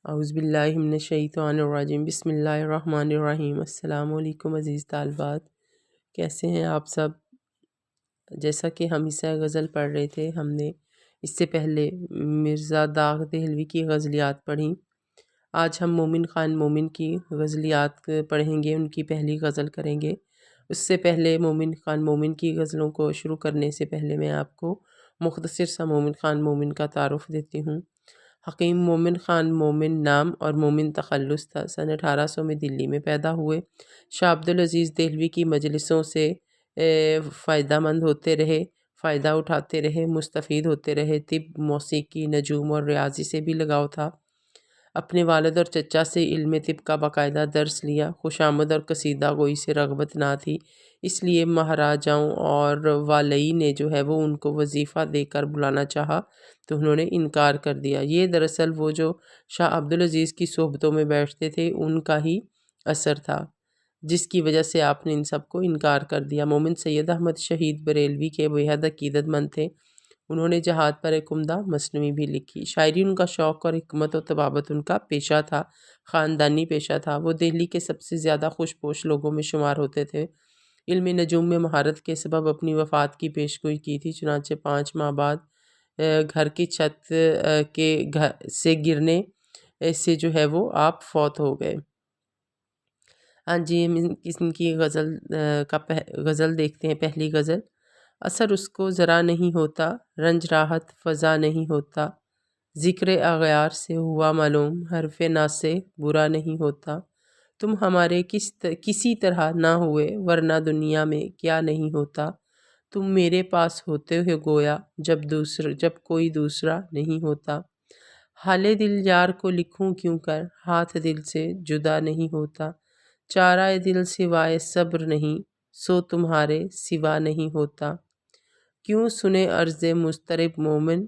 اعوذ باللہ من الشیطان الرجیم، بسم اللہ الرحمن الرحیم۔ السلام علیکم عزیز طالبات، کیسے ہیں آپ سب؟ جیسا کہ ہم حصہ غزل پڑھ رہے تھے، ہم نے اس سے پہلے مرزا داغ دہلوی کی غزلیات پڑھیں۔ آج ہم مومن خان مومن کی غزلیات پڑھیں گے، ان کی پہلی غزل کریں گے۔ اس سے پہلے مومن خان مومن کی غزلوں کو شروع کرنے سے پہلے میں آپ کو مختصر سا مومن خان مومن کا تعارف دیتی ہوں۔ حکیم مومن خان مومن نام اور مومن تخلص تھا۔ سن 1800 میں دلی میں پیدا ہوئے۔ شاہ عبدالعزیز دہلوی کی مجلسوں سے فائدہ مند ہوتے رہے، فائدہ اٹھاتے رہے، مستفید ہوتے رہے۔ طب، موسیقی، نجوم اور ریاضی سے بھی لگاؤ تھا۔ اپنے والد اور چچا سے علم طب کا باقاعدہ درس لیا۔ خوشامد اور قصیدہ گوئی سے رغبت نہ تھی، اس لیے مہاراجاؤں اور والیی نے جو ہے وہ ان کو وظیفہ دے کر بلانا چاہا تو انہوں نے انکار کر دیا۔ یہ دراصل وہ جو شاہ عبدالعزیز کی صحبتوں میں بیٹھتے تھے ان کا ہی اثر تھا، جس کی وجہ سے آپ نے ان سب کو انکار کر دیا۔ مومن سید احمد شہید بریلوی کے بےحد عقیدت مند تھے۔ انہوں نے جہاد پر ایک عمدہ مثنوی بھی لکھی۔ شاعری ان کا شوق اور حکمت و طبابت ان کا پیشہ تھا، خاندانی پیشہ تھا۔ وہ دہلی کے سب سے زیادہ خوش پوش لوگوں میں شمار ہوتے تھے۔ علم نجوم میں مہارت کے سبب اپنی وفات کی پیشگوئی کی تھی، چنانچہ 5 ماہ بعد گھر کی چھت سے گرنے سے جو ہے وہ آپ فوت ہو گئے۔ ہاں جی، ان کی غزل دیکھتے ہیں۔ پہلی غزل: اثر اس کو ذرا نہیں ہوتا، رنج راحت فضا نہیں ہوتا، ذکر اغیار سے ہوا معلوم، حرف نا سے برا نہیں ہوتا، تم ہمارے کسی طرح نہ ہوئے ورنہ دنیا میں کیا نہیں ہوتا، تم میرے پاس ہوتے ہو گویا جب کوئی دوسرا نہیں ہوتا، حال دل یار کو لکھوں کیوں کر، ہاتھ دل سے جدا نہیں ہوتا، چارہ دل سوائے صبر نہیں، سو تمہارے سوا نہیں ہوتا، کیوں سنے عرض مضطرب مومن،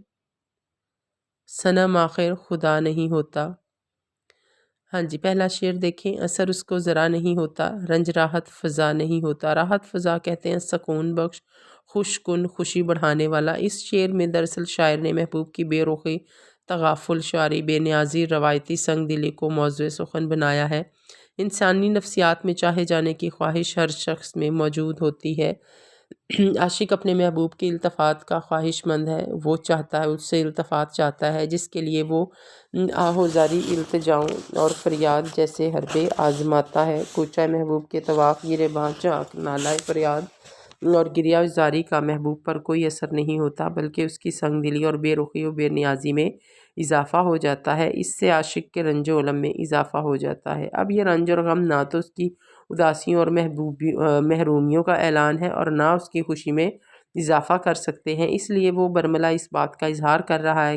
صنم آخر خدا نہیں ہوتا۔ ہاں جی، پہلا شعر دیکھیں۔ اثر اس کو ذرا نہیں ہوتا، رنج راحت فضا نہیں ہوتا۔ راحت فضا کہتے ہیں سکون بخش، خوش کن، خوشی بڑھانے والا۔ اس شعر میں دراصل شاعر نے محبوب کی بے رخی، تغافل، شعری بے نیازی، روایتی سنگ دلی کو موضوع سخن بنایا ہے۔ انسانی نفسیات میں چاہے جانے کی خواہش ہر شخص میں موجود ہوتی ہے۔ عاشق اپنے محبوب کی التفات کا خواہش مند ہے، وہ چاہتا ہے، اس سے التفات چاہتا ہے، جس کے لیے وہ آہوزاری، التجاؤں اور فریاد جیسے حربے آزماتا ہے۔ کوچہ محبوب کے طواف، گریباں چاک، نالہ فریاد اور گریہ زاری کا محبوب پر کوئی اثر نہیں ہوتا، بلکہ اس کی سنگ دلی اور بے رخی و بے نیازی میں اضافہ ہو جاتا ہے۔ اس سے عاشق کے رنج و الم میں اضافہ ہو جاتا ہے۔ اب یہ رنج اور غم نہ تو اس کی اداسیوں اور محرومیوں کا اعلان ہے اور نہ اس کی خوشی میں اضافہ کر سکتے ہیں، اس لیے وہ برملا اس بات کا اظہار کر رہا ہے